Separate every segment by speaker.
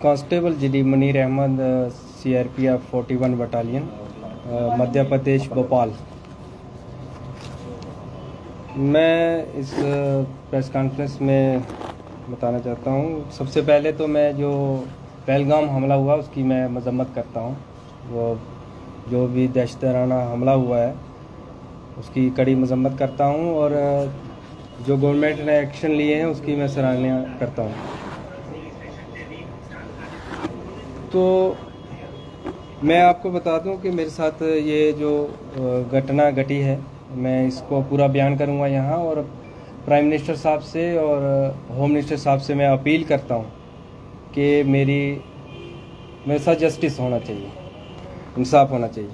Speaker 1: Constable GD Munir Ahmed, CRPF 41 battalion, Madhya Pradesh, Bhopal. मैं इस press conference में बताना चाहता हूँ, सबसे पहले तो मैं जो पहलगाम हमला हुआ उसकी मैं मजम्मत करता हूँ। वो जो भी दहशताना हमला हुआ है उसकी कड़ी मजम्मत करता हूँ, और जो गवर्नमेंट ने एक्शन लिए हैं उसकी मैं सराहना करता हूँ। तो मैं आपको बता दूं कि मेरे साथ ये जो घटना घटी है, मैं इसको पूरा बयान करूंगा यहाँ, और प्राइम मिनिस्टर साहब से और होम मिनिस्टर साहब से मैं अपील करता हूँ कि मेरे साथ जस्टिस होना चाहिए, इंसाफ होना चाहिए।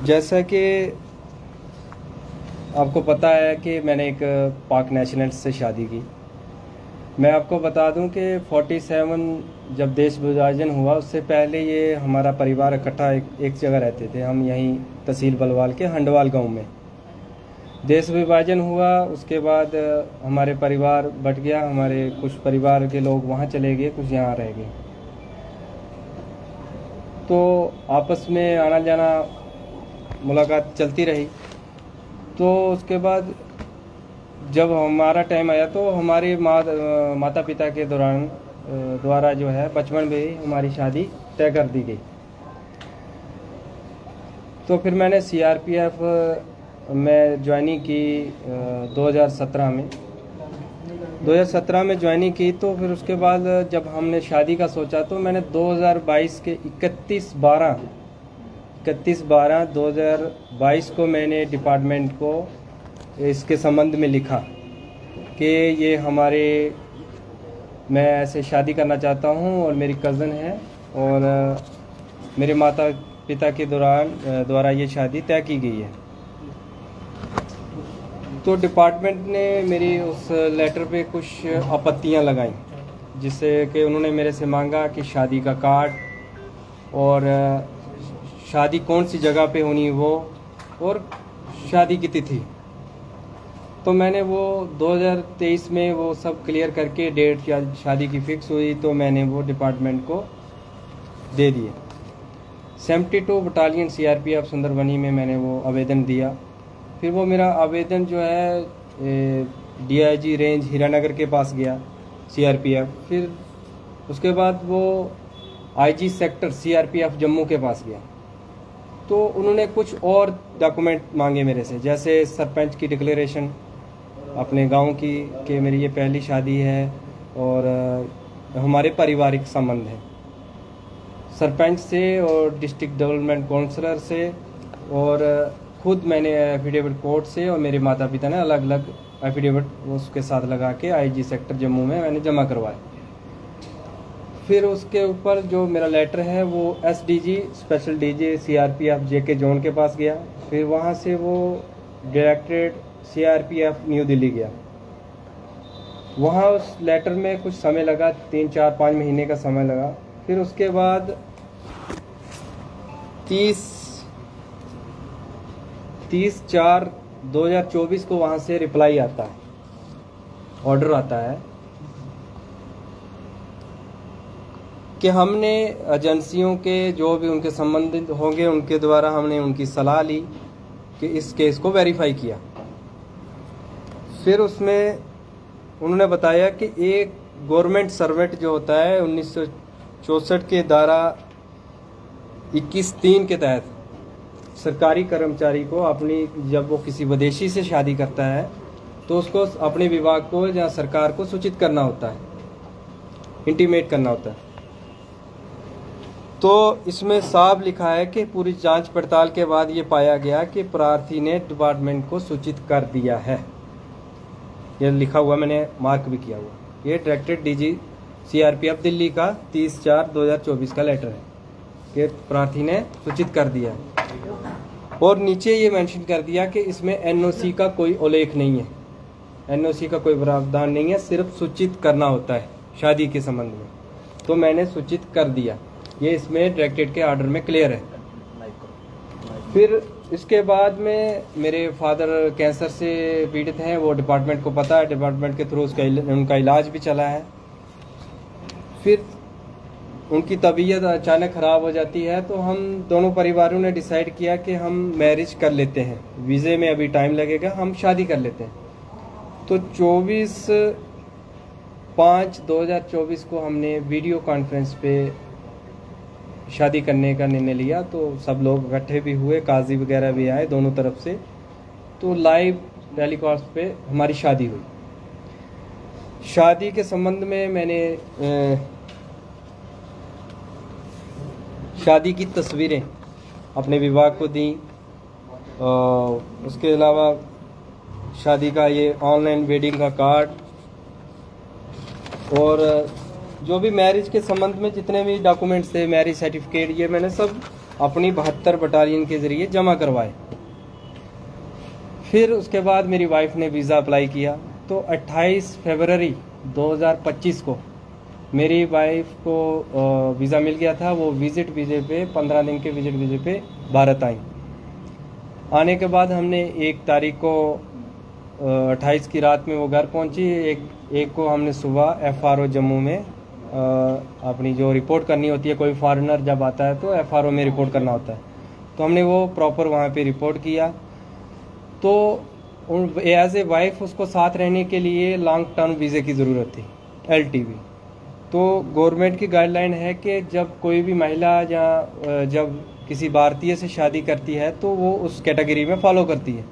Speaker 1: जैसा कि आपको पता है कि मैंने एक पाक नेशनल से शादी की। मैं आपको बता दूं कि 47 जब देश विभाजन हुआ उससे पहले ये हमारा परिवार इकट्ठा एक जगह रहते थे। हम यहीं तहसील बलवाल के हंडवाल गांव में। देश विभाजन हुआ उसके बाद हमारे परिवार बट गया, हमारे कुछ परिवार के लोग वहाँ चले गए, कुछ यहाँ रह गए। तो आपस में आना जाना मुलाकात चलती रही। तो उसके बाद जब हमारा टाइम आया तो हमारे माता पिता के द्वारा जो है बचपन में ही हमारी शादी तय कर दी गई। तो फिर मैंने CRPF में ज्वाइनिंग की 2017 में ज्वाइनिंग की। तो फिर उसके बाद जब हमने शादी का सोचा तो मैंने 2022 के 31/12/2022 को मैंने डिपार्टमेंट को इसके संबंध में लिखा कि ये मैं ऐसे शादी करना चाहता हूँ और मेरी कज़न है और मेरे माता पिता के द्वारा ये शादी तय की गई है। तो डिपार्टमेंट ने मेरी उस लेटर पे कुछ आपत्तियाँ लगाई, जिससे कि उन्होंने मेरे से मांगा कि शादी का कार्ड और शादी कौन सी जगह पे होनी वो, और शादी की तिथि। तो मैंने वो 2023 में वो सब क्लियर करके डेट शादी की फिक्स हुई, तो मैंने वो डिपार्टमेंट को दे दिए। 72 बटालियन CRPF सुंदरबनी में मैंने वो आवेदन दिया। फिर वो मेरा आवेदन जो है DIG रेंज हीरानगर के पास गया CRPF। फिर उसके बाद वो IG सेक्टर CRPF जम्मू के पास गया। तो उन्होंने कुछ और डॉक्यूमेंट मांगे मेरे से, जैसे सरपंच की डिक्लेरेशन अपने गांव की कि मेरी ये पहली शादी है और हमारे पारिवारिक संबंध है, सरपंच से और डिस्ट्रिक्ट डेवलपमेंट काउंसलर से, और खुद मैंने एफिडेविट कोर्ट से, और मेरे माता पिता ने अलग अलग एफिडेविट उसके साथ लगा के IG सेक्टर जम्मू में मैंने जमा करवाया। फिर उसके ऊपर जो मेरा लेटर है वो SDG special DG CRPF JK zone के पास गया। फिर वहाँ से वो डायरेक्टरेट CRPF न्यू दिल्ली गया। वहाँ उस लेटर में कुछ समय लगा, 3-4-5 महीने का समय लगा। फिर उसके बाद 30/4/2024 को वहाँ से रिप्लाई आता है, ऑर्डर आता है कि हमने एजेंसियों के जो भी उनके संबंधित होंगे उनके द्वारा हमने उनकी सलाह ली कि इस केस को वेरीफाई किया। फिर उसमें उन्होंने बताया कि एक गवर्नमेंट सर्वेंट जो होता है 1964 के धारा 21(3) के तहत सरकारी कर्मचारी को अपनी, जब वो किसी विदेशी से शादी करता है तो उसको अपने विभाग को या सरकार को सूचित करना होता है, इंटीमेट करना होता है। तो इसमें साफ लिखा है कि पूरी जांच पड़ताल के बाद ये पाया गया कि प्रार्थी ने डिपार्टमेंट को सूचित कर दिया है। यह लिखा हुआ, मैंने मार्क भी किया हुआ। ये डायरेक्टेड DG CRPF दिल्ली का 30/4/2024 का लेटर है कि प्रार्थी ने सूचित कर दिया है। और नीचे ये मेंशन कर दिया कि इसमें NOC का कोई उल्लेख नहीं है, NOC का कोई प्रावधान नहीं है, सिर्फ सूचित करना होता है शादी के संबंध में। तो मैंने सूचित कर दिया, ये इसमें डायरेक्टेड के ऑर्डर में क्लियर है। फिर इसके बाद में मेरे फादर कैंसर से पीड़ित हैं, वो डिपार्टमेंट को पता है, डिपार्टमेंट के थ्रू उनका इलाज भी चला है। फिर उनकी तबीयत अचानक ख़राब हो जाती है, तो हम दोनों परिवारों ने डिसाइड किया कि हम मैरिज कर लेते हैं, वीज़े में अभी टाइम लगेगा, हम शादी कर लेते हैं। तो 24/5/2024 को हमने वीडियो कॉन्फ्रेंस पे शादी करने का निर्णय लिया। तो सब लोग इकट्ठे भी हुए, काजी वगैरह भी आए दोनों तरफ से। तो लाइव टेलीकास्ट पे हमारी शादी हुई। शादी के संबंध में मैंने शादी की तस्वीरें अपने विभाग को दी। उसके अलावा शादी का ये ऑनलाइन वेडिंग का कार्ड और जो भी मैरिज के संबंध में जितने भी डॉक्यूमेंट्स थे, मैरिज सर्टिफिकेट, ये मैंने सब अपनी 72 बटालियन के ज़रिए जमा करवाए। फिर उसके बाद मेरी वाइफ ने वीज़ा अप्लाई किया। तो 28 फरवरी 2025 को मेरी वाइफ को वीज़ा मिल गया था। वो विज़िट वीज़े पे 15 दिन के विज़िट वीज़े पे भारत आई। आने के बाद हमने 1 तारीख को 28 की रात में वो घर पहुंची। एक को हमने सुबह FRO जम्मू में अपनी जो रिपोर्ट करनी होती है, कोई फॉरेनर जब आता है तो FRO में रिपोर्ट करना होता है, तो हमने वो प्रॉपर वहाँ पे रिपोर्ट किया। तो एज ए वाइफ उसको साथ रहने के लिए लॉन्ग टर्म वीज़े की ज़रूरत थी, LTV। तो गवर्नमेंट की गाइडलाइन है कि जब कोई भी महिला या जब किसी भारतीय से शादी करती है तो वो उस कैटेगरी में फॉलो करती है।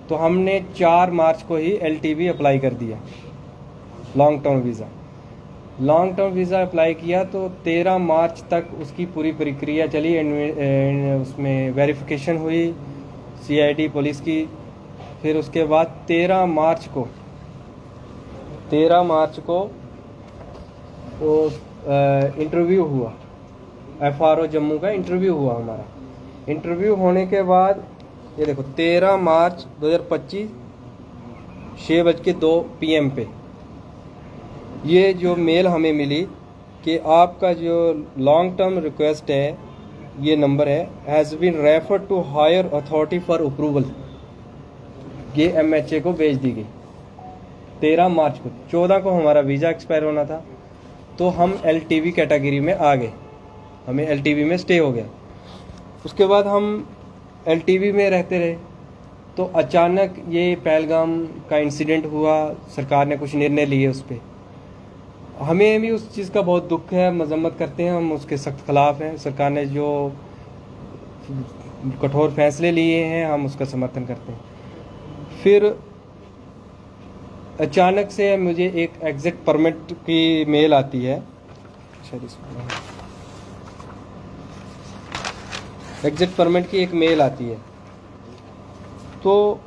Speaker 1: तो हमने 4 मार्च को ही LTV अप्लाई कर दिया, long term visa. Long term visa apply किया तो 13 मार्च तक उसकी पूरी प्रक्रिया चली। उसमें वेरिफिकेशन हुई CID पुलिस की। फिर उसके बाद 13 मार्च को वो इंटरव्यू हुआ, FRO जम्मू का इंटरव्यू हुआ हमारा। इंटरव्यू होने के बाद ये देखो 13 मार्च 2025 6:02 PM पे ये जो मेल हमें मिली कि आपका जो लॉन्ग टर्म रिक्वेस्ट है, ये नंबर है, has been referred to higher authority for approval. ये MHA को भेज दी गई 13 मार्च को। 14 को हमारा वीज़ा एक्सपायर होना था, तो हम LTV कैटेगरी में आ गए, हमें LTV में स्टे हो गया। उसके बाद हम LTV में रहते रहे। तो अचानक ये पहलगाम का इंसिडेंट हुआ, सरकार ने कुछ निर्णय लिए उस पर। हमें भी उस चीज़ का बहुत दुख है, मजम्मत करते हैं, हम उसके सख्त खिलाफ हैं। सरकार ने जो कठोर फैसले लिए हैं हम उसका समर्थन करते हैं। फिर अचानक से मुझे एक एग्जिट परमिट की मेल आती है, एग्जिट परमिट की एक मेल आती है। तो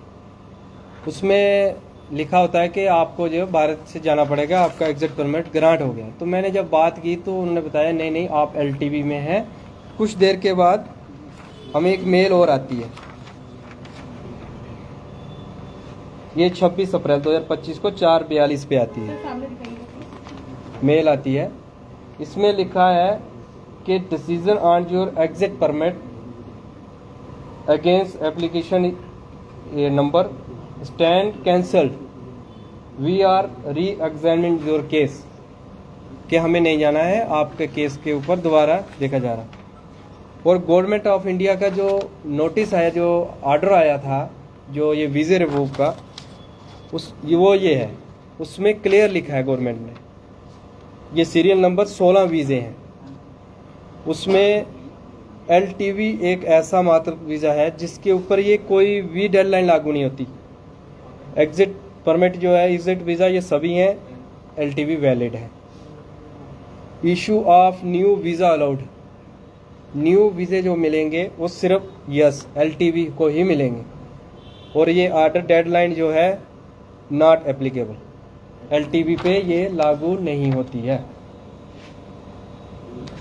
Speaker 1: उसमें लिखा होता है कि आपको जो भारत से जाना पड़ेगा, आपका एग्जिट परमिट ग्रांट हो गया। तो मैंने जब बात की तो उन्होंने बताया नहीं आप LTV में हैं। कुछ देर के बाद हमें एक मेल और आती है, ये 26 अप्रैल 2025 को 4:42 पे आती है, मेल आती है। इसमें लिखा है कि decision on your exit permit against application number stand cancelled, we are re examining your case, कि हमें नहीं जाना है, आपके केस के ऊपर दोबारा देखा जा रहा। और गवर्नमेंट ऑफ इंडिया का जो नोटिस आया, जो ऑर्डर आया था, जो ये वीज़े रिवोक का, वो ये है, उसमें क्लियर लिखा है गवर्नमेंट ने, ये सीरियल नंबर 16 वीज़े हैं। उसमें LTV एक ऐसा मात्र वीज़ा है जिसके ऊपर ये कोई भी डेडलाइन लागू नहीं होती। एग्जिट परमिट जो है, एग्जिट वीज़ा, ये सभी हैं, LTV वैलिड है। Issue of new visa allowed, new वीज़े जो मिलेंगे वो सिर्फ LTV को ही मिलेंगे। और ये ऑर्डर डेडलाइन जो है नॉट एप्लीकेबल, LTV पे ये लागू नहीं होती है,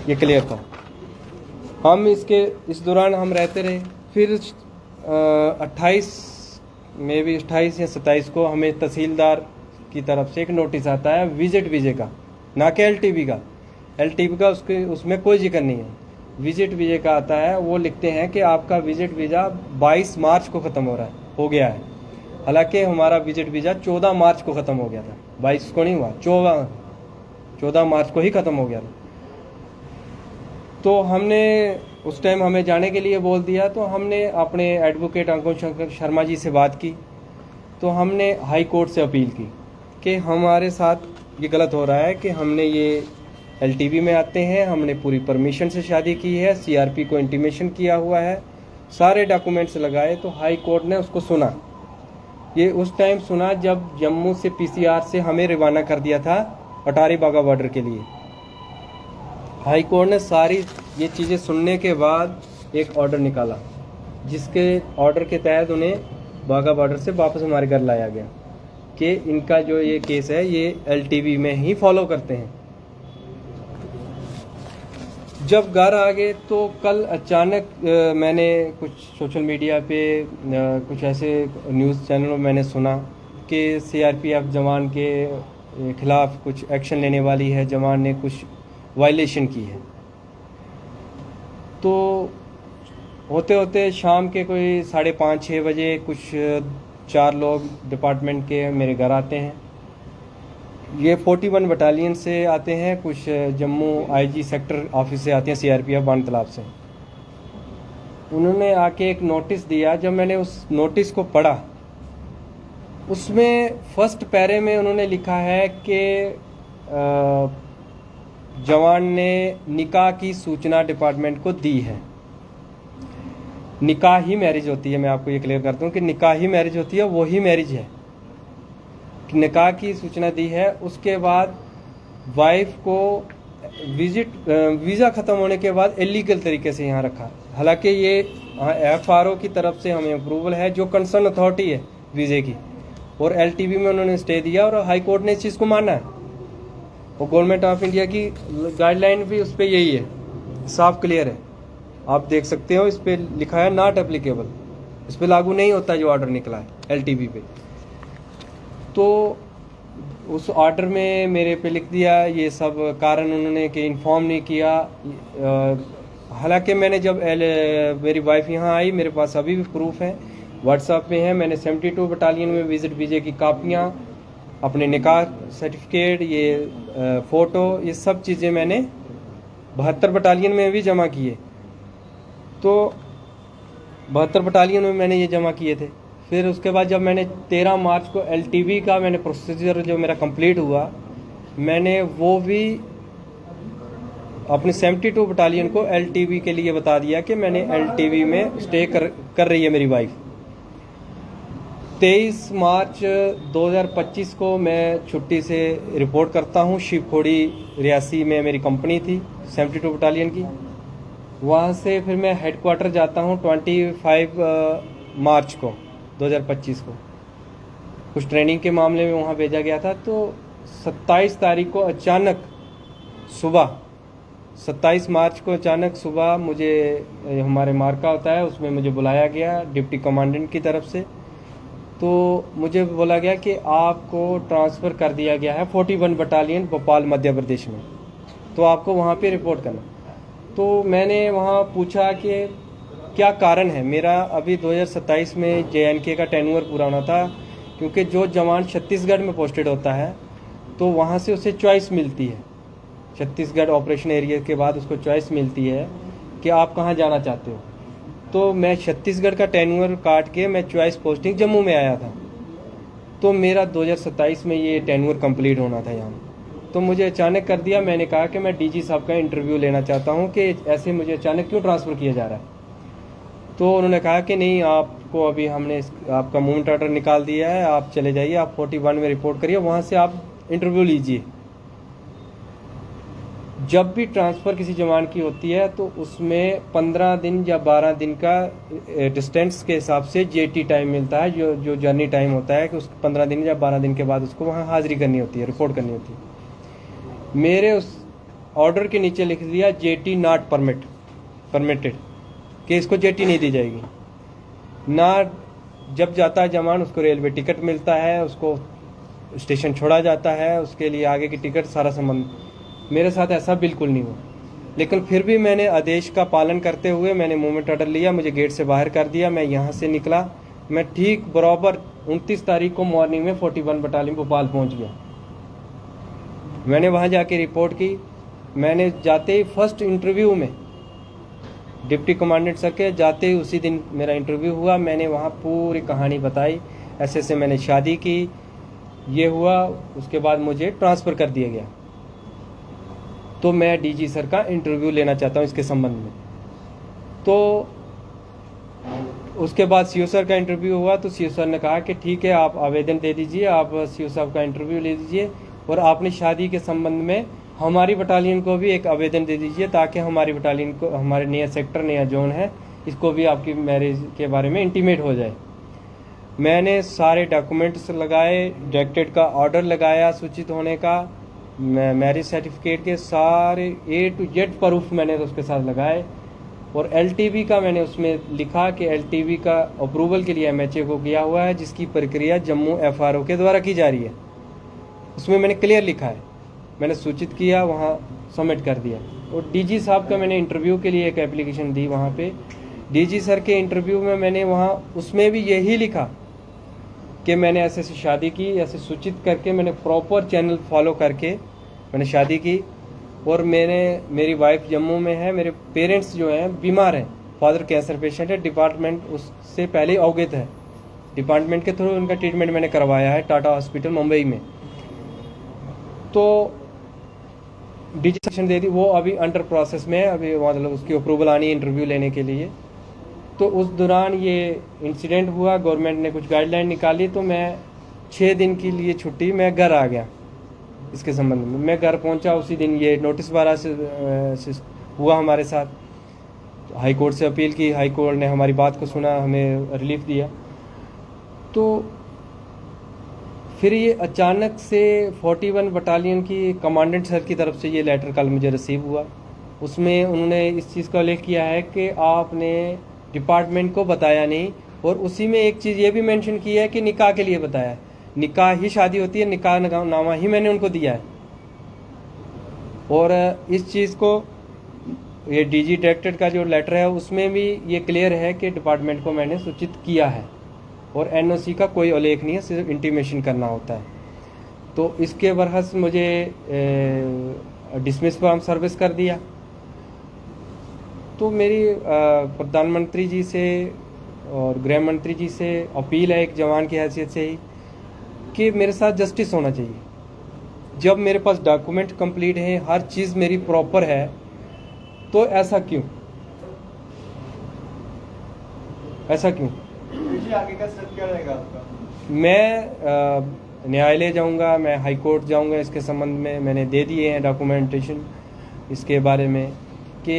Speaker 1: ये क्लियर था। हम इस दौरान हम रहते रहे। फिर 28 या 27 को हमें तहसीलदार की तरफ से एक नोटिस आता है विजिट वीज़े का, ना कि LTV का। LTV का उसमें कोई जिक्र नहीं है, विजिट वीज़े का आता है। वो लिखते हैं कि आपका विजिट वीज़ा 22 मार्च को ख़त्म हो गया है। हालांकि हमारा विजिट वीज़ा 14 मार्च को ख़त्म हो गया था, 22 को नहीं हुआ, 14 मार्च को ही ख़त्म हो गया था। तो हमने उस टाइम हमें जाने के लिए बोल दिया, तो हमने अपने एडवोकेट अंकुश शंकर शर्मा जी से बात की। तो हमने हाई कोर्ट से अपील की कि हमारे साथ ये गलत हो रहा है कि हमने ये LTV में आते हैं, हमने पूरी परमिशन से शादी की है, CRP को इंटीमेशन किया हुआ है, सारे डॉक्यूमेंट्स लगाए। तो हाई कोर्ट ने उसको सुना। ये उस टाइम सुना जब जम्मू से PCR से हमें रवाना कर दिया था अटारी बाघा बॉर्डर के लिए। हाई कोर्ट ने सारी ये चीज़ें सुनने के बाद एक ऑर्डर निकाला, जिसके ऑर्डर के तहत उन्हें बाघा बॉर्डर से वापस हमारे घर लाया गया कि इनका जो ये केस है ये LTV में ही फॉलो करते हैं। जब घर आ गए तो कल अचानक मैंने कुछ सोशल मीडिया पे कुछ ऐसे न्यूज़ चैनलों में मैंने सुना कि CRPF जवान के खिलाफ कुछ एक्शन लेने वाली है, जवान ने कुछ वायलेशन की है। तो होते होते शाम के कोई 5:30-6 बजे कुछ 4 लोग डिपार्टमेंट के मेरे घर आते हैं। ये 41 बटालियन से आते हैं, कुछ जम्मू IG सेक्टर ऑफिस से आते हैं, CRPF बाण तालाब से। उन्होंने आके एक नोटिस दिया। जब मैंने उस नोटिस को पढ़ा, उसमें फर्स्ट पैरे में उन्होंने लिखा है कि जवान ने निकाह की सूचना डिपार्टमेंट को दी है। निकाह ही मैरिज होती है, मैं आपको ये क्लियर करता हूँ कि निकाह ही मैरिज होती है, वही मैरिज है। निकाह की सूचना दी है। उसके बाद वाइफ को वीज़ा ख़त्म होने के बाद इलीगल तरीके से यहाँ रखा। हालांकि ये FRO की तरफ से हमें अप्रूवल है, जो कंसर्न अथॉरिटी है वीज़े की, और LTV में उन्होंने स्टे दिया और हाई कोर्ट ने इस चीज़ को माना है। और गवर्नमेंट ऑफ इंडिया की गाइडलाइन भी उस पर यही है, साफ क्लियर है, आप देख सकते हो। इस पर लिखा है नॉट एप्लीकेबल, इस पर लागू नहीं होता जो ऑर्डर निकला है LTV पे। तो उस ऑर्डर में मेरे पे लिख दिया ये सब कारण उन्होंने कि इन्फॉर्म नहीं किया। हालांकि मैंने जब मेरी वाइफ यहाँ आई, मेरे पास अभी भी प्रूफ है, व्हाट्सएप में है। मैंने 72 बटालियन में विजिट वीजे की कापियाँ, अपने निकाह सर्टिफिकेट, ये फ़ोटो, ये सब चीज़ें मैंने 72 बटालियन में भी जमा किए। तो 72 बटालियन में मैंने ये जमा किए थे। फिर उसके बाद जब मैंने 13 मार्च को LTV का मैंने प्रोसीजर जो मेरा कंप्लीट हुआ, मैंने वो भी अपनी 72 बटालियन को LTV के लिए बता दिया कि मैंने LTV में स्टे कर रही है मेरी वाइफ। 23 मार्च 2025 को मैं छुट्टी से रिपोर्ट करता हूँ। शिवखोड़ी रियासी में मेरी कंपनी थी 72 बटालियन की। वहाँ से फिर मैं हेडक्वार्टर जाता हूँ 25 मार्च को 2025 को। कुछ ट्रेनिंग के मामले में वहाँ भेजा गया था। तो 27 तारीख को अचानक सुबह, 27 मार्च को अचानक सुबह मुझे, हमारे मार्का होता है उसमें मुझे बुलाया गया डिप्टी कमांडेंट की तरफ से। तो मुझे बोला गया कि आपको ट्रांसफ़र कर दिया गया है 41 बटालियन भोपाल मध्य प्रदेश में, तो आपको वहाँ पे रिपोर्ट करना। तो मैंने वहाँ पूछा कि क्या कारण है। मेरा अभी 2027 में JNK का टेन्योर पूरा होना था, क्योंकि जो जवान छत्तीसगढ़ में पोस्टेड होता है तो वहाँ से उसे चॉइस मिलती है। छत्तीसगढ़ ऑपरेशन एरिया के बाद उसको चॉइस मिलती है कि आप कहाँ जाना चाहते हो। तो मैं छत्तीसगढ़ का टेन्योर काट के मैं चॉइस पोस्टिंग जम्मू में आया था। तो मेरा 2027 में ये टेन्योर कंप्लीट होना था यहाँ। तो मुझे अचानक कर दिया। मैंने कहा कि मैं DG साहब का इंटरव्यू लेना चाहता हूँ कि ऐसे मुझे अचानक क्यों ट्रांसफ़र किया जा रहा है। तो उन्होंने कहा कि नहीं, आपको अभी हमने आपका मूवमेंट ऑर्डर निकाल दिया है, आप चले जाइए, आप 41 में रिपोर्ट करिए, वहाँ से आप इंटरव्यू लीजिए। जब भी ट्रांसफ़र किसी जवान की होती है तो उसमें 15 दिन या 12 दिन का डिस्टेंस के हिसाब से JT टाइम मिलता है, जो जर्नी टाइम होता है कि उस 15 दिन या 12 दिन के बाद उसको वहाँ हाजिरी करनी होती है, रिपोर्ट करनी होती है। मेरे उस ऑर्डर के नीचे लिख दिया JT नॉट परमिटेड, कि इसको JT नहीं दी जाएगी ना। जब जाता है जवान उसको रेलवे टिकट मिलता है, उसको स्टेशन छोड़ा जाता है, उसके लिए आगे की टिकट सारा संबंध। मेरे साथ ऐसा बिल्कुल नहीं हुआ। लेकिन फिर भी मैंने आदेश का पालन करते हुए मैंने मूवमेंट ऑर्डर लिया, मुझे गेट से बाहर कर दिया। मैं यहाँ से निकला, मैं ठीक बराबर 29 तारीख को मॉर्निंग में 41 बटालियन भोपाल पहुँच गया। मैंने वहाँ जाके रिपोर्ट की। मैंने जाते ही फर्स्ट इंटरव्यू में डिप्टी कमांडेंट सर के जाते ही उसी दिन मेरा इंटरव्यू हुआ। मैंने वहाँ पूरी कहानी बताई, ऐसे ऐसे मैंने शादी की, ये हुआ। उसके बाद मुझे ट्रांसफ़र कर दिया गया। तो मैं डीजी सर का इंटरव्यू लेना चाहता हूँ इसके संबंध में। तो उसके बाद सीओ सर का इंटरव्यू हुआ तो सीओ सर ने कहा कि ठीक है, आप आवेदन दे दीजिए, आप सीओ साहब का इंटरव्यू ले दीजिए और आपने शादी के संबंध में हमारी बटालियन को भी एक आवेदन दे दीजिए ताकि हमारी बटालियन को, हमारे नया सेक्टर, नया जोन है, इसको भी आपकी मैरिज के बारे में इंटीमेट हो जाए। मैंने सारे डॉक्यूमेंट्स लगाए, डायरेक्टेड का ऑर्डर लगाया सूचित होने का, मैरिज सर्टिफिकेट के सारे A to Z प्रूफ मैंने उसके साथ लगाए। और LTV का मैंने उसमें लिखा कि LTV का अप्रूवल के लिए MHA को किया हुआ है, जिसकी प्रक्रिया जम्मू FRO के द्वारा की जा रही है। उसमें मैंने क्लियर लिखा है, मैंने सूचित किया, वहाँ सबमिट कर दिया। और DG साहब का मैंने इंटरव्यू के लिए एक एप्लीकेशन दी वहाँ पे। DG सर के इंटरव्यू में मैंने वहाँ उसमें भी यही लिखा कि मैंने ऐसे ऐसे शादी की, ऐसे सूचित करके मैंने प्रॉपर चैनल फॉलो करके मैंने शादी की। और मेरी वाइफ जम्मू में है, मेरे पेरेंट्स जो हैं बीमार हैं, फादर कैंसर पेशेंट है, डिपार्टमेंट उससे पहले अवगत है, डिपार्टमेंट के थ्रू उनका ट्रीटमेंट मैंने करवाया है टाटा हॉस्पिटल मुंबई में। तो डीजी सेक्शन दे दी, वो अभी अंडर प्रोसेस में है, अभी मतलब उसकी अप्रूवल आनी है इंटरव्यू लेने के लिए। तो उस दौरान ये इंसिडेंट हुआ, गवर्नमेंट ने कुछ गाइडलाइन निकाली, तो मैं 6 दिन के लिए छुट्टी मैं घर आ गया। इसके संबंध में मैं घर पहुंचा, उसी दिन ये नोटिस 12 से हुआ हमारे साथ। हाई कोर्ट से अपील की, हाई कोर्ट ने हमारी बात को सुना, हमें रिलीफ दिया। तो फिर ये अचानक से 41 बटालियन की कमांडेंट सर की तरफ से ये लेटर कल मुझे रिसीव हुआ। उसमें उन्होंने इस चीज़ का उल्लेख किया है कि आपने डिपार्टमेंट को बताया नहीं, और उसी में एक चीज़ ये भी मेंशन की है कि निकाह के लिए बताया है। निकाह ही शादी होती है, निकाह नामा ही मैंने उनको दिया है। और इस चीज़ को ये डीजी डायरेक्टेड का जो लेटर है उसमें भी ये क्लियर है कि डिपार्टमेंट को मैंने सूचित किया है, और एनओसी का कोई उल्लेख नहीं है, सिर्फ इंटीमेशन करना होता है। तो इसके बरहस मुझे डिसमिस फ्रॉम सर्विस कर दिया। तो मेरी प्रधानमंत्री जी से और गृह मंत्री जी से अपील है एक जवान की हैसियत से ही कि मेरे साथ जस्टिस होना चाहिए। जब मेरे पास डॉक्यूमेंट कंप्लीट हैं, हर चीज़ मेरी प्रॉपर है, तो ऐसा क्यों? ऐसा क्यों?
Speaker 2: आगे का स्टेप क्या रहेगा आपका?
Speaker 1: मैं न्यायालय जाऊंगा, मैं हाई कोर्ट जाऊंगा। इसके संबंध में मैंने दे दिए हैं डॉक्यूमेंटेशन इसके बारे में कि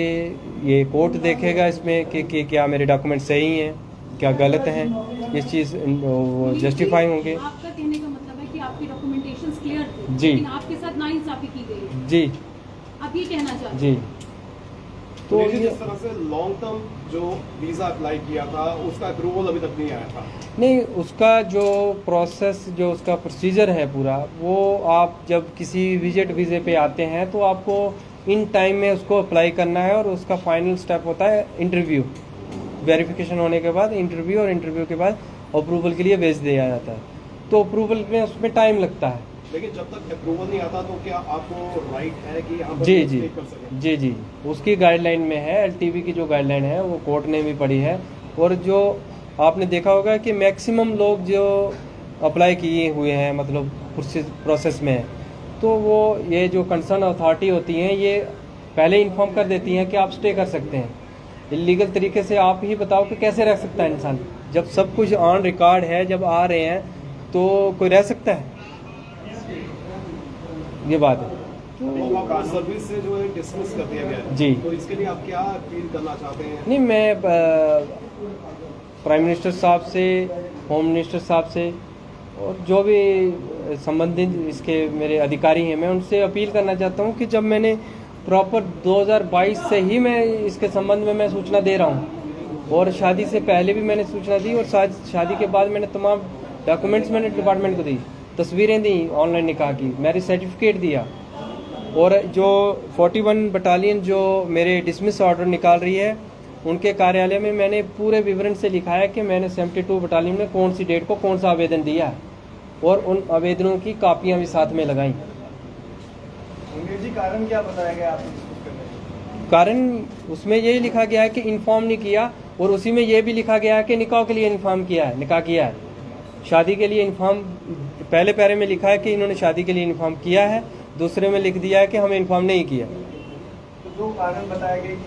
Speaker 1: ये कोर्ट देखेगा इसमें कि क्या मेरे डॉक्यूमेंट सही हैं, क्या गलत हैं, इस चीज़ जस्टिफाई होंगे।
Speaker 3: आपका कहने का मतलब है कि आपकी डॉक्यूमेंटेशंस क्लियर थे,
Speaker 1: जी,
Speaker 3: लेकिन आपके साथ नाइंसाफी की गई है।
Speaker 1: जी,
Speaker 3: आप ये कहना चाहते हैं?
Speaker 1: जी।
Speaker 2: तो जिस तरह से लॉन्ग टर्म जो वीजा अप्लाई किया था उसका अप्रूवल अभी तक नहीं आया था।
Speaker 1: नहीं, उसका जो प्रोसेस, जो उसका प्रोसीजर है पूरा, वो आप जब किसी विजिट वीज़े पे आते हैं तो आपको इन टाइम में उसको अप्लाई करना है, और उसका फाइनल स्टेप होता है इंटरव्यू। वेरिफिकेशन होने के बाद इंटरव्यू, और इंटरव्यू के बाद अप्रूवल के लिए भेज दिया जाता है। तो अप्रूवल में उसमें टाइम लगता है।
Speaker 2: लेकिन जब तक अप्रूवल नहीं आता तो क्या आपको राइट है कि यहाँ पर
Speaker 1: जी,
Speaker 2: स्टे
Speaker 1: जी,
Speaker 2: कर सकें?
Speaker 1: जी, जी, उसकी गाइडलाइन में है। LTV की जो गाइडलाइन है वो कोर्ट ने भी पढ़ी है, और जो आपने देखा होगा कि मैक्सिमम लोग जो अप्लाई किए हुए हैं, मतलब प्रोसेस में, तो वो ये जो कंसर्न अथॉरिटी होती हैं ये पहले इन्फॉर्म कर देती हैं कि आप स्टे कर सकते हैं। इलीगल तरीके से आप ही बताओ कि कैसे रह सकता है इंसान, जब सब कुछ ऑन रिकॉर्ड है, जब आ रहे हैं तो कोई रह सकता है? ये बात है।
Speaker 2: तो आपको सर्विस से जो है डिसमिस कर दिया गया है,
Speaker 1: जी।
Speaker 2: तो इसके लिए आप क्या अपील करना चाहते हैं?
Speaker 1: नहीं, मैं प्राइम मिनिस्टर साहब से, होम मिनिस्टर साहब से, और जो भी संबंधित इसके मेरे अधिकारी हैं, मैं उनसे अपील करना चाहता हूं कि जब मैंने प्रॉपर 2022 से ही मैं इसके संबंध में मैं सूचना दे रहा हूं, और शादी से पहले भी मैंने सूचना दी, और शादी के बाद मैंने तमाम डॉक्यूमेंट्स मैंने डिपार्टमेंट को दी, तस्वीरें दी ऑनलाइन निकाह की, मैरिज सर्टिफिकेट दिया। और जो 41 बटालियन जो मेरे डिसमिस ऑर्डर निकाल रही है, उनके कार्यालय में मैंने पूरे विवरण से लिखा है कि मैंने 72 बटालियन में कौन सी डेट को कौन सा आवेदन दिया है, और उन आवेदनों की कापियां भी साथ में लगाई।
Speaker 4: सुनील जी, कारण क्या बताया गया आपको डिस्कस करने का?
Speaker 1: कारण उसमें यही लिखा गया है कि इन्फॉर्म नहीं किया, और उसी में ये भी लिखा गया है कि निकाह के लिए इन्फॉर्म किया है, निकाह किया है। शादी के लिए इन्फॉर्म पहले पैरे में लिखा है कि इन्होंने शादी के लिए इन्फॉर्म किया है, दूसरे में लिख दिया है कि हमें इन्फॉर्म नहीं किया।
Speaker 4: तो जो कारण बताया गया कि